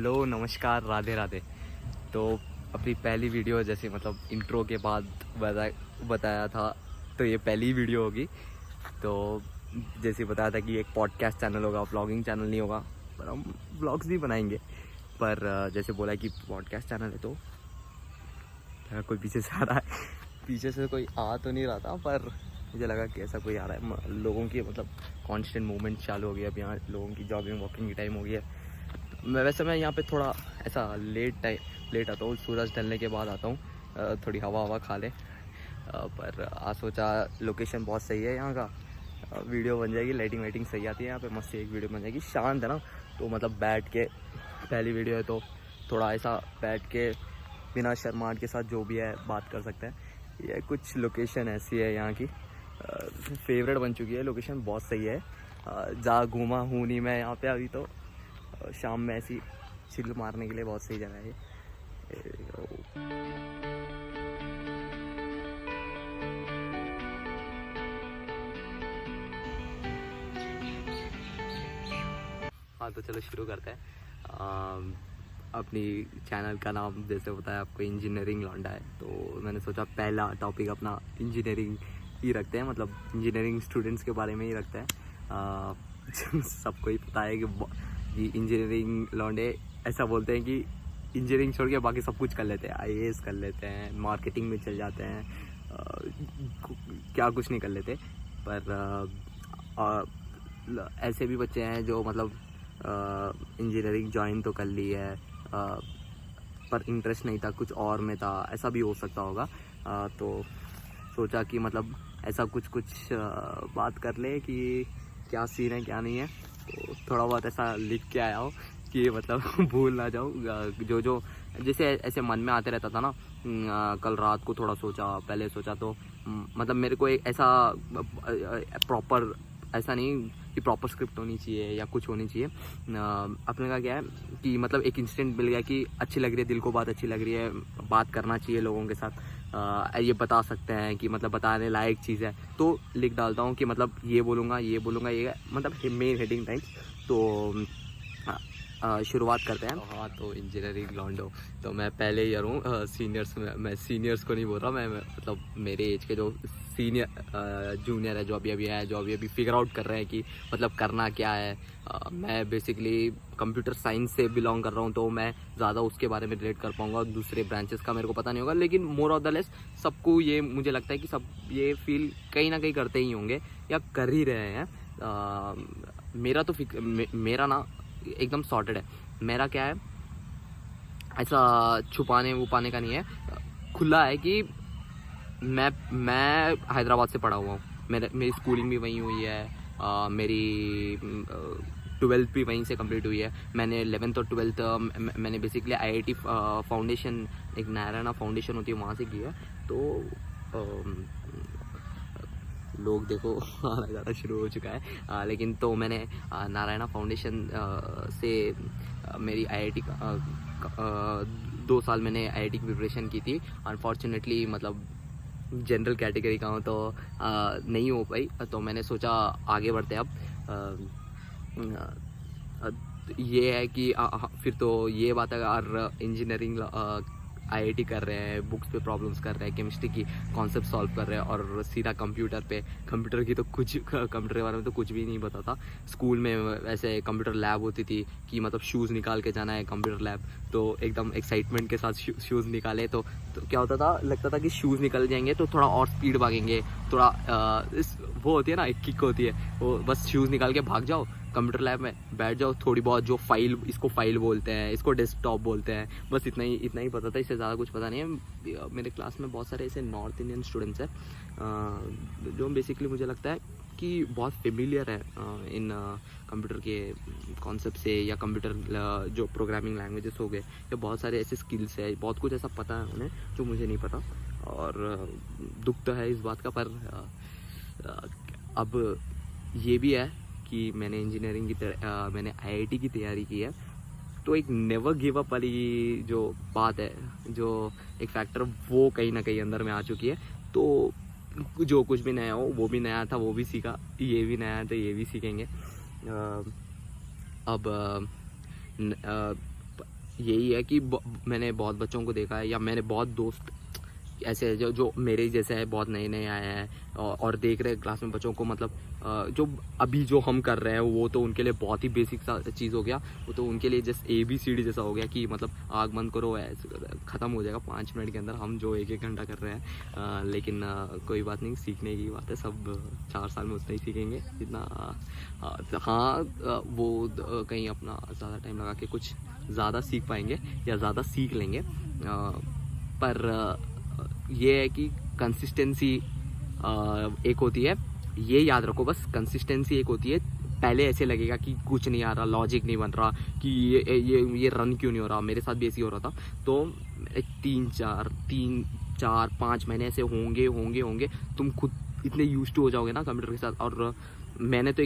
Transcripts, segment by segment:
Hello नमस्कार राधे राधे। तो अपनी पहली वीडियो जैसे मतलब इंट्रो के बाद बताया था, तो ये पहली वीडियो होगी। तो जैसे बताया था कि एक पॉडकास्ट चैनल होगा, व्लॉगिंग चैनल नहीं होगा, पर हम व्लॉग्स भी बनाएंगे। पर जैसे बोला कि पॉडकास्ट चैनल है, तो कोई पीछे से आ रहा है। पीछे से कोई आ तो नहीं रहा था, पर मुझे लगा कि ऐसा कोई आ रहा है। लोगों की मतलब कांस्टेंट मूवमेंट चालू हो गई है। अब यहाँ लोगों की जॉगिंग वॉकिंग की टाइम हो गई है। मैं यहाँ पे थोड़ा ऐसा लेट आता हूँ, सूरज ढलने के बाद आता हूँ, थोड़ी हवा खा ले। पर आज सोचा लोकेशन बहुत सही है यहाँ का, वीडियो बन जाएगी, लाइटिंग वाइटिंग सही आती है यहाँ पे, मस्त एक वीडियो बन जाएगी। शांत है ना, तो मतलब बैठ के पहली वीडियो है तो थोड़ा ऐसा बैठ के बिना शर्माहट के साथ जो भी है बात कर सकते हैं। ये कुछ लोकेशन ऐसी है यहाँ की, फेवरेट बन चुकी है लोकेशन, बहुत सही है। जहाँ घूमा हूँ नहीं मैं यहाँ पे अभी, तो शाम में ऐसी चिल मारने के लिए बहुत सही जगह है। हाँ तो चलो शुरू करते हैं। अपनी चैनल का नाम जैसे बताया आपको, इंजीनियरिंग लौंडा है। तो मैंने सोचा पहला टॉपिक अपना इंजीनियरिंग ही रखते हैं, मतलब इंजीनियरिंग स्टूडेंट्स के बारे में ही रखते हैं। सबको ही पता है कि इंजीनियरिंग लौंडे ऐसा बोलते हैं कि इंजीनियरिंग छोड़ के बाकी सब कुछ कर लेते हैं, आईएएस कर लेते हैं, मार्केटिंग में चल जाते हैं, क्या कुछ नहीं कर लेते। पर ऐसे भी बच्चे हैं जो मतलब इंजीनियरिंग ज्वाइन तो कर ली है, पर इंटरेस्ट नहीं था, कुछ और में था, ऐसा भी हो सकता होगा। तो सोचा कि मतलब ऐसा कुछ बात कर ले कि क्या सीन है क्या नहीं है। तो थोड़ा बहुत ऐसा लिख के आया हो कि मतलब भूल ना जाऊँ, जो जैसे ऐसे मन में आते रहता था ना। कल रात को थोड़ा पहले सोचा तो मतलब मेरे को एक ऐसा प्रॉपर, ऐसा नहीं कि प्रॉपर स्क्रिप्ट होनी चाहिए या कुछ होनी चाहिए। अपने का क्या है कि मतलब एक इंस्टेंट मिल गया कि अच्छी लग रही है, दिल को बात अच्छी लग रही है, बात करना चाहिए लोगों के साथ, ये बता सकते हैं कि मतलब बताने लायक चीज़ है, तो लिख डालता हूँ कि मतलब ये बोलूँगा ये मतलब मेन हेडिंग टाइप। तो शुरुआत करते हैं। हाँ तो इंजीनियरिंग लॉन्डो, तो मैं पहले ईयर हूँ, सीनियर्स में। मैं सीनियर्स को नहीं बोल रहा, मैं मतलब मेरे एज के जो सीनियर जूनियर है, जो अभी फिगर आउट कर रहे हैं कि मतलब करना क्या है। मैं बेसिकली कंप्यूटर साइंस से बिलोंग कर रहा हूँ, तो मैं ज़्यादा उसके बारे में रिलेट कर पाऊँगा, दूसरे ब्रांचेस का मेरे को पता नहीं होगा। लेकिन मोर ऑफ द लेस सबको ये मुझे लगता है कि सब ये फील कहीं ना कहीं करते ही होंगे या कर ही रहे हैं। मेरा तो मेरा ना एकदम सॉर्टेड है। मेरा क्या है, ऐसा छुपाने वुपाने का नहीं है, खुला है कि मैं हैदराबाद से पढ़ा हुआ हूँ। मेरी स्कूलिंग भी वहीं हुई है, मेरी 12th भी वहीं से कंप्लीट हुई है। मैंने 11th और 12th मैंने बेसिकली आईआईटी फाउंडेशन, एक नारायणा फाउंडेशन होती है, वहाँ से की है। तो लोग देखो आना ज़्यादा शुरू हो चुका है, लेकिन तो मैंने नारायणा फाउंडेशन से मेरी आईआईटी 2 साल मैंने आईआईटी की प्रिपरेशन की थी। अनफॉर्चुनेटली मतलब जनरल कैटेगरी का हूँ, तो नहीं हो पाई। तो मैंने सोचा आगे बढ़ते अब। ये है कि फिर तो ये बात है, और इंजीनियरिंग आईआईटी कर रहे हैं, बुक्स पे प्रॉब्लम्स कर रहे हैं, केमिस्ट्री की कॉन्सेप्ट सॉल्व कर रहे हैं, और सीधा कंप्यूटर की तो कुछ कंप्यूटर के बारे में तो कुछ भी नहीं पता था। स्कूल में वैसे कंप्यूटर लैब होती थी कि मतलब शूज़ निकाल के जाना है कंप्यूटर लैब, तो एकदम एक्साइटमेंट के साथ शूज़ निकाले तो क्या होता था, लगता था कि शूज़ निकल जाएंगे तो थोड़ा और स्पीड भागेंगे, थोड़ा वो होती है ना, एक किक होती है, वो बस शूज़ निकाल के भाग जाओ, कंप्यूटर लैब में बैठ जाओ, थोड़ी बहुत जो फाइल, इसको फाइल बोलते हैं, इसको डेस्कटॉप बोलते हैं, बस इतना ही पता था, इससे ज़्यादा कुछ पता नहीं है। मेरे क्लास में बहुत सारे ऐसे नॉर्थ इंडियन स्टूडेंट्स हैं, जो बेसिकली मुझे लगता है कि बहुत फेमिलियर है इन कंप्यूटर के कॉन्सेप्ट से, या कंप्यूटर जो प्रोग्रामिंग लैंग्वेजेस हो गए, या बहुत सारे ऐसे स्किल्स है, बहुत कुछ ऐसा पता है उन्हें जो मुझे नहीं पता। और दुख तो है इस बात का, पर अब ये भी है कि मैंने इंजीनियरिंग मैंने आईआईटी की तैयारी की है, तो एक नेवर गिव अप वाली जो बात है, जो एक फैक्टर, वो कहीं ना कहीं अंदर में आ चुकी है। तो जो कुछ भी नया हो, वो भी नया था, वो भी सीखा, ये भी नया है तो ये भी सीखेंगे। अब यही है कि मैंने बहुत बच्चों को देखा है, या मैंने बहुत दोस्त ऐसे जो मेरे जैसे है, बहुत नए नए आए हैं और देख रहे हैं क्लास में बच्चों को, मतलब जो अभी जो हम कर रहे हैं वो तो उनके लिए बहुत ही बेसिक सा चीज़ हो गया। वो तो उनके लिए जस्ट ABCD जैसा हो गया कि मतलब आग बंद करो ऐसे ख़त्म हो जाएगा 5 मिनट के अंदर। हम जो 1-1 घंटा कर रहे हैं, लेकिन कोई बात नहीं, सीखने की बात है। सब 4 साल में उतना ही सीखेंगे जितना हाँ वो कहीं अपना ज़्यादा टाइम लगा के कुछ ज़्यादा सीख पाएंगे या ज़्यादा सीख लेंगे। पर ये है कि कंसिस्टेंसी एक होती है, ये याद रखो बस, कंसिस्टेंसी एक होती है। पहले ऐसे लगेगा कि कुछ नहीं आ रहा, लॉजिक नहीं बन रहा, कि ये रन क्यों नहीं हो रहा। मेरे साथ भी ऐसे ही हो रहा था। तो 3-4-5 महीने ऐसे होंगे, तुम खुद इतने यूज्ड टू हो जाओगे ना कंप्यूटर के साथ। और मैंने तो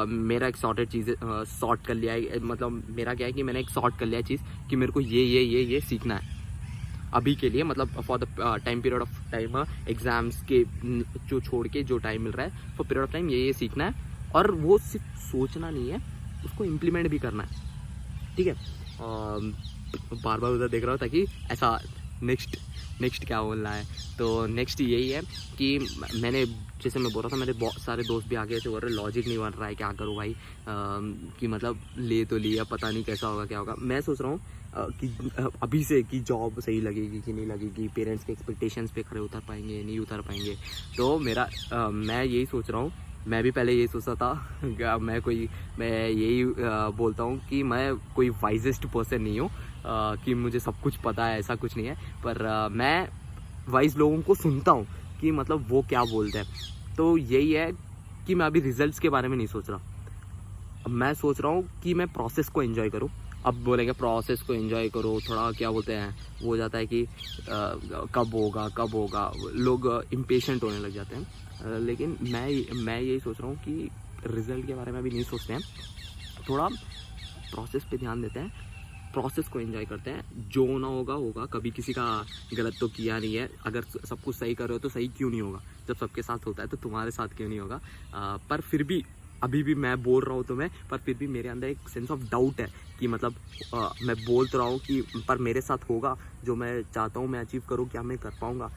मेरा एक सॉर्टेड चीज़ सॉर्ट कर लिया है, मतलब मेरा क्या है कि मैंने एक सॉर्ट कर लिया है चीज़ कि मेरे को ये सीखना है अभी के लिए, मतलब for the time period of time, exams के जो छोड़ के जो टाइम मिल रहा है फॉर पीरियड ऑफ टाइम ये सीखना है। और वो सिर्फ सोचना नहीं है, उसको इम्प्लीमेंट भी करना है, ठीक है। बार बार उधर देख रहा हूँ ताकि ऐसा नेक्स्ट क्या बोलना है। तो नेक्स्ट यही है कि मैंने जैसे मैं बोल रहा था, मेरे बहुत सारे दोस्त भी आगे ऐसे बोल रहे लॉजिक नहीं बन रहा है, क्या करूँ भाई, कि मतलब ले तो लिया, पता नहीं कैसा होगा क्या होगा। मैं सोच रहा हूँ कि अभी से कि जॉब सही लगेगी कि नहीं लगेगी, पेरेंट्स के एक्सपेक्टेशंस पे खड़े उतर पाएंगे नहीं उतर पाएंगे। तो मैं यही सोच रहा हूँ, मैं भी पहले यही सोचता था मैं यही बोलता हूँ कि मैं कोई वाइजेस्ट पर्सन नहीं हूँ, कि मुझे सब कुछ पता है, ऐसा कुछ नहीं है। पर मैं वाइज लोगों को सुनता हूँ कि मतलब वो क्या बोलते हैं। तो यही है कि मैं अभी रिजल्ट्स के बारे में नहीं सोच रहा, मैं सोच रहा हूँ कि मैं प्रोसेस को एंजॉय करूँ। अब बोलेंगे प्रोसेस को एंजॉय करो, थोड़ा क्या बोलते हैं, वो हो जाता है कि कब होगा, लोग इम्पेशेंट होने लग जाते हैं। लेकिन मैं यही सोच रहा हूँ कि रिज़ल्ट के बारे में अभी नहीं सोचते हैं, थोड़ा प्रोसेस पे ध्यान देते हैं, प्रोसेस को एंजॉय करते हैं। जो ना होगा, कभी किसी का गलत तो किया नहीं है। अगर सब कुछ सही कर रहे हो तो सही क्यों नहीं होगा, जब सबके साथ होता है तो तुम्हारे साथ क्यों नहीं होगा। पर फिर भी अभी भी मैं बोल रहा हूँ तुम्हें, पर फिर भी मेरे अंदर एक सेंस ऑफ डाउट है कि मतलब मैं बोल तो रहा हूँ कि पर मेरे साथ होगा, जो मैं चाहता हूँ मैं अचीव करूँ, क्या मैं कर पाऊँगा,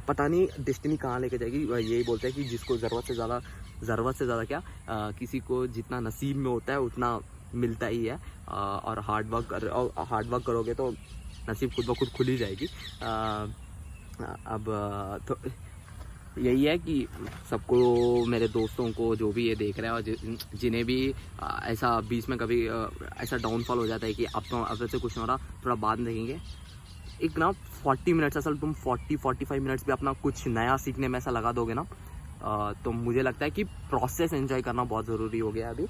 पता नहीं डेस्टिनी कहाँ लेके जाएगी। यही बोलते हैं कि जिसको ज़रूरत से ज़्यादा क्या, किसी को जितना नसीब में होता है उतना मिलता ही है। और हार्ड वर्क करोगे तो नसीब खुद ब खुद खुल ही जाएगी। अब तो यही है कि सबको, मेरे दोस्तों को जो भी ये देख रहे हैं और जिन्हें भी ऐसा बीच में कभी ऐसा डाउनफॉल हो जाता है कि अब से कुछ नहीं हो रहा, थोड़ा बाद में देखेंगे, एक ना 40 मिनट्स, असल तुम 40-45 मिनट्स भी अपना कुछ नया सीखने में ऐसा लगा दोगे ना, तो मुझे लगता है कि प्रोसेस एंजॉय करना बहुत ज़रूरी हो गया अभी।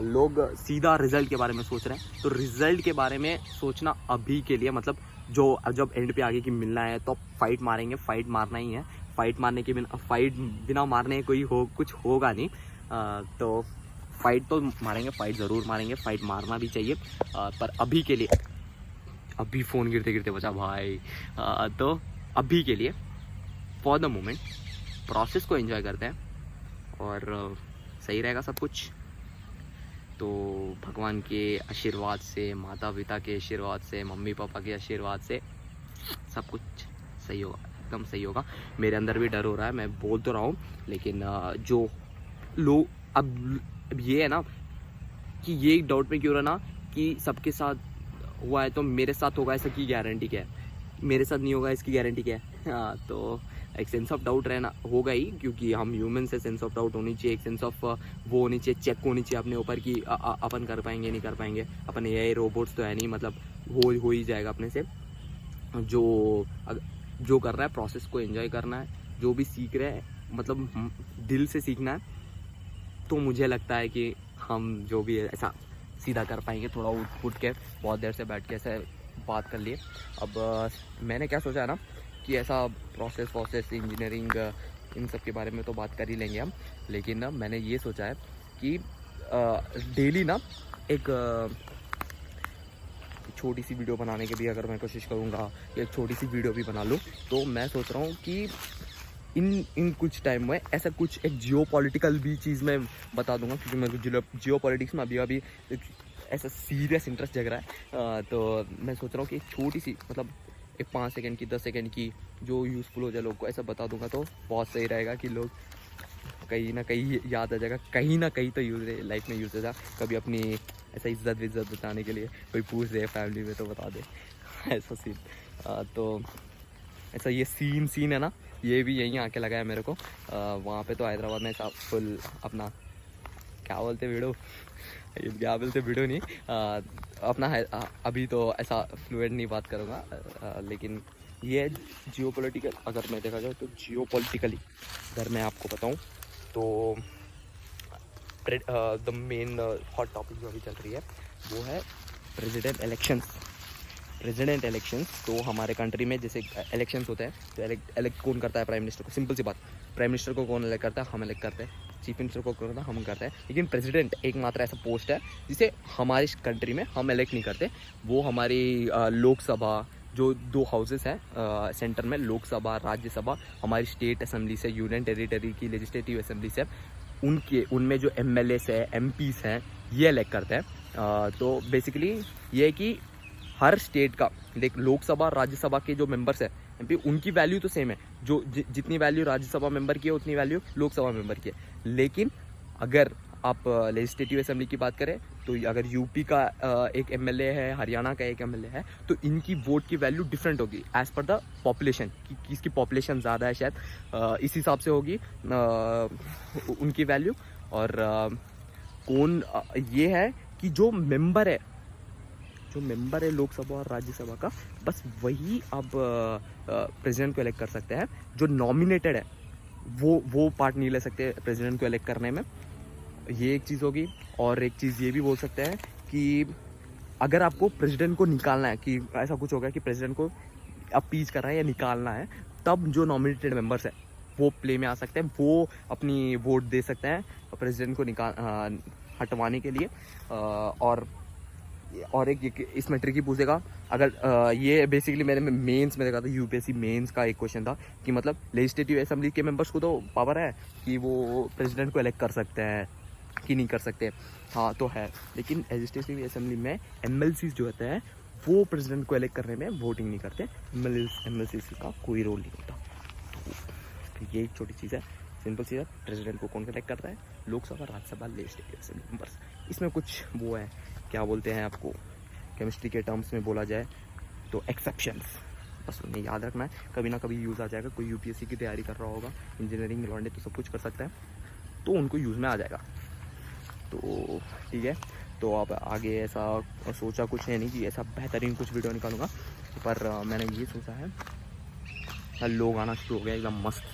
लोग सीधा रिजल्ट के बारे में सोच रहे हैं, तो रिजल्ट के बारे में सोचना अभी के लिए, मतलब जब एंड पे आगे की मिलना है तो फाइट मारेंगे, फाइट मारना ही है। फाइट बिना मारने कुछ होगा नहीं। तो फाइट तो मारेंगे, फाइट ज़रूर मारेंगे, फाइट मारना भी चाहिए। पर अभी के लिए, अभी फ़ोन गिरते बचा भाई, तो अभी के लिए फॉर द मोमेंट प्रोसेस को एंजॉय करते हैं और सही रहेगा सब कुछ। तो भगवान के आशीर्वाद से, माता पिता के आशीर्वाद से, मम्मी पापा के आशीर्वाद से सब कुछ सही होगा, एकदम सही होगा। मेरे अंदर भी डर हो रहा है, मैं बोल तो रहा हूँ, लेकिन जो लोग अब ये है ना कि ये डाउट में क्यों रहना कि सबके साथ हुआ है तो मेरे साथ होगा, ऐसा की गारंटी क्या है, मेरे साथ नहीं होगा इसकी गारंटी क्या है। हाँ, तो एक सेंस ऑफ डाउट रहना होगा ही, क्योंकि हम ह्यूमन से सेंस ऑफ डाउट होनी चाहिए, एक सेंस ऑफ वो होनी चाहिए, चेक होनी चाहिए अपने ऊपर कि अपन कर पाएंगे नहीं कर पाएंगे। अपन ये रोबोट्स तो है नहीं, मतलब हो ही जाएगा अपने से। जो कर रहा है प्रोसेस को एंजॉय करना है, जो भी सीख रहे हैं मतलब दिल से सीखना है। तो मुझे लगता है कि हम जो भी है ऐसा सीधा कर पाएंगे। थोड़ा उठ के बहुत देर से बैठ के ऐसे बात कर लिए। अब मैंने क्या सोचा है ना कि ऐसा प्रोसेस इंजीनियरिंग इन सब के बारे में तो बात कर ही लेंगे हम, लेकिन ना मैंने ये सोचा है कि डेली ना एक छोटी सी वीडियो बनाने की भी अगर मैं कोशिश करूँगा, या एक छोटी सी वीडियो भी बना लूँ, तो मैं सोच रहा हूँ कि इन कुछ टाइम में ऐसा कुछ एक जियो पॉलिटिकल भी चीज़ मैं बता दूंगा, क्योंकि मैं जियो पॉलिटिक्स में अभी ऐसा सीरियस इंटरेस्ट जग रहा है। तो मैं सोच रहा हूँ कि एक छोटी सी मतलब एक 5 सेकंड की 10 सेकंड की जो यूज़फुल हो जाए लोग को ऐसा बता दूंगा तो बहुत सही रहेगा कि लोग कहीं ना कहीं याद आ जाएगा, कहीं ना कहीं तो यूज़ लाइफ में यूज़ हो जाए। कभी अपनी ऐसा इज्जत बचाने के लिए कोई पूछ दे फैमिली में तो बता दे ऐसा सीन। तो ऐसा ये सीन है ना, ये भी यहीं आके लगा है मेरे को। वहाँ पे तो हैदराबाद में ऐसा फुल अपना क्या बोलते वीडियो, क्या बोलते वीडियो नहीं, अपना है। अभी तो ऐसा फ्लुएंट नहीं बात करूँगा, लेकिन ये जियोपॉलिटिकल अगर मैं देखा जाए तो जियोपॉलिटिकली अगर मैं आपको बताऊँ तो द मेन हॉट टॉपिक जो अभी चल रही है वो है प्रेसिडेंट इलेक्शंस। तो हमारे कंट्री में जैसे इलेक्शंस होते हैं तो इलेक्ट कौन करता है? प्राइम मिनिस्टर को। सिंपल सी बात, प्राइम मिनिस्टर को कौन इलेक्ट करता है? हम इलेक्ट करते हैं। चीफ मिनिस्टर को करता है, हम करते हैं। लेकिन प्रेसिडेंट एकमात्र ऐसा पोस्ट है जिसे हमारी कंट्री में हम इलेक्ट नहीं करते। वो हमारी लोकसभा जो 2 हाउसेस हैं सेंटर में, लोकसभा राज्यसभा, हमारी स्टेट असेंबली से, यूनियन टेरिटरी की लेजिस्लेटिव असेंबली से, उनमें जो MLAs हैं, MPs हैं, ये इलेक्ट करते हैं। तो बेसिकली ये है कि हर स्टेट का देख, लोकसभा राज्यसभा के जो मेंबर्स हैं MP, उनकी वैल्यू तो सेम है। जो जितनी वैल्यू राज्यसभा मेंबर की है उतनी वैल्यू लोकसभा मेंबर की है। लेकिन अगर आप लेजिस्लेटिव असेंबली की बात करें तो अगर यूपी का एक MLA है, हरियाणा का एक MLA है, तो इनकी वोट की वैल्यू डिफरेंट होगी एज़ पर द पॉपुलेशन, कि किसकी पॉपुलेशन ज़्यादा है शायद इस हिसाब से होगी उनकी वैल्यू। और कौन ये है कि जो मेंबर है लोकसभा और राज्यसभा का, बस वही अब प्रेसिडेंट को इलेक्ट कर सकते हैं। जो नॉमिनेटेड है वो पार्ट नहीं ले सकते प्रेसिडेंट को इलेक्ट करने में। ये एक चीज़ होगी। और एक चीज़ ये भी बोल सकते हैं कि अगर आपको प्रेसिडेंट को निकालना है, कि ऐसा कुछ होगा कि प्रेसिडेंट को अपीज करना है या निकालना है, तब जो नॉमिनेटेड मेंबर्स है वो प्ले में आ सकते हैं। वो अपनी वोट दे सकते हैं प्रेसिडेंट को हटवाने के लिए। और एक इसमें ट्रिकी पूछेगा, अगर ये बेसिकली मैंने मेंस में देखा था, UPSC मेंस का एक क्वेश्चन था कि मतलब लेजिस्लेटिव असेंबली के मेंबर्स को तो पावर है कि वो प्रेसिडेंट को इलेक्ट कर सकते हैं कि नहीं कर सकते। हाँ तो है, लेकिन लेजिस्लेटिव असेंबली में MLCs जो होते हैं वो प्रेसिडेंट को इलेक्ट करने में वोटिंग नहीं करते। MLCs का कोई रोल नहीं होता। तो ये एक छोटी चीज़ है, सिंपल चीज़ है। प्रेसिडेंट को कौन इलेक्ट करता है? Lok Sabha, Rajya Sabha, legislative assembly members. इसमें कुछ वो है, क्या बोलते हैं, आपको केमिस्ट्री के टर्म्स में बोला जाए तो एक्सेप्शंस, बस उन्हें याद रखना है। कभी ना कभी यूज़ आ जाएगा। कोई UPSC की तैयारी कर रहा होगा, इंजीनियरिंग लॉन्डे तो सब कुछ कर सकता है, तो उनको यूज़ में आ जाएगा। तो ठीक है, तो अब आगे ऐसा सोचा कुछ है नहीं कि ऐसा बेहतरीन कुछ वीडियो निकालूंगा, पर मैंने ये सोचा है, लोग आना शुरू हो गया एकदम मस्त,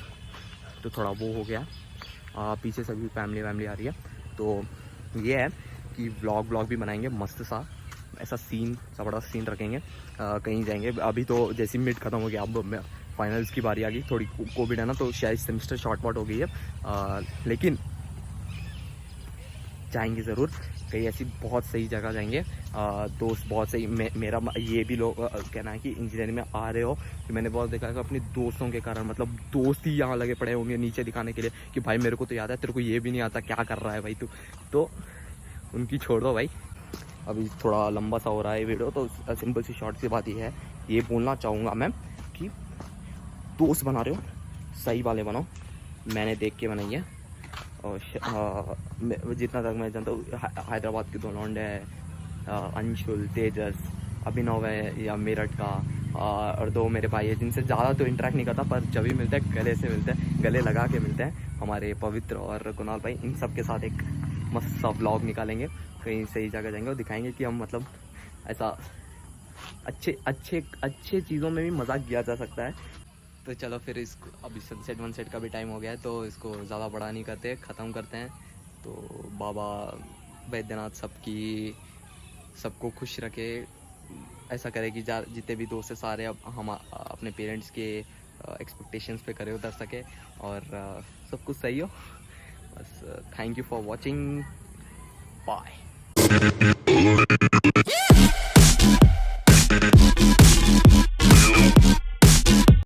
तो थोड़ा वो हो गया। पीछे से भी फैमिली आ रही है। तो ये है कि व्लॉग भी बनाएंगे मस्त सा, ऐसा बड़ा सीन रखेंगे। कहीं जाएंगे। अभी तो जैसे मिड खत्म हो गया, अब फाइनल्स की बारी आ गई। थोड़ी कोविड है ना, तो शायद सेमेस्टर शॉर्ट हो गई है, लेकिन जाएंगे ज़रूर। कहीं ऐसी बहुत सही जगह जाएंगे। दोस्त बहुत सही, मेरा ये भी लोग कहना है कि इंजीनियरिंग में आ रहे हो, कि मैंने बहुत देखा है कि अपने दोस्तों के कारण, मतलब दोस्त ही यहाँ लगे पड़े होंगे नीचे दिखाने के लिए कि भाई मेरे को तो याद है, तेरे को ये भी नहीं आता, क्या कर रहा है भाई तू। तो उनकी छोड़ दो भाई। अभी थोड़ा लंबा सा हो रहा है वीडियो, तो सिंपल सी शॉर्ट सी बात ये है, ये बोलना चाहूँगा मैं कि दोस्त बना रहे हो सही वाले बनाओ। मैंने देख के बनाई है, और जितना तक मैं जानता हूँ हैदराबाद के 2 लौंडे हैं, अंशुल, तेजस, अभिनव है या मेरठ का, और 2 मेरे भाई है जिनसे ज़्यादा तो इंटरेक्ट नहीं करता, पर जब भी मिलते हैं गले से मिलते हैं, गले लगा के मिलते हैं। हमारे पवित्र और कुणाल भाई, इन सब के साथ एक मस्त सा व्लॉग निकालेंगे। कहीं सही जगह जाएंगे और दिखाएंगे कि हम मतलब ऐसा अच्छे चीज़ों में भी मजाक किया जा सकता है। तो चलो फिर इसको, अभी सनसेट का भी टाइम हो गया है, तो इसको ज़्यादा बड़ा नहीं करते, ख़त्म करते हैं। तो बाबा बैद्यनाथ सबको खुश रखे, ऐसा करे कि जितने भी दोस्त है सारे अब हम अपने पेरेंट्स के एक्सपेक्टेशंस पे करे उतर सके, और सब कुछ सही हो। बस thank you for watching, bye.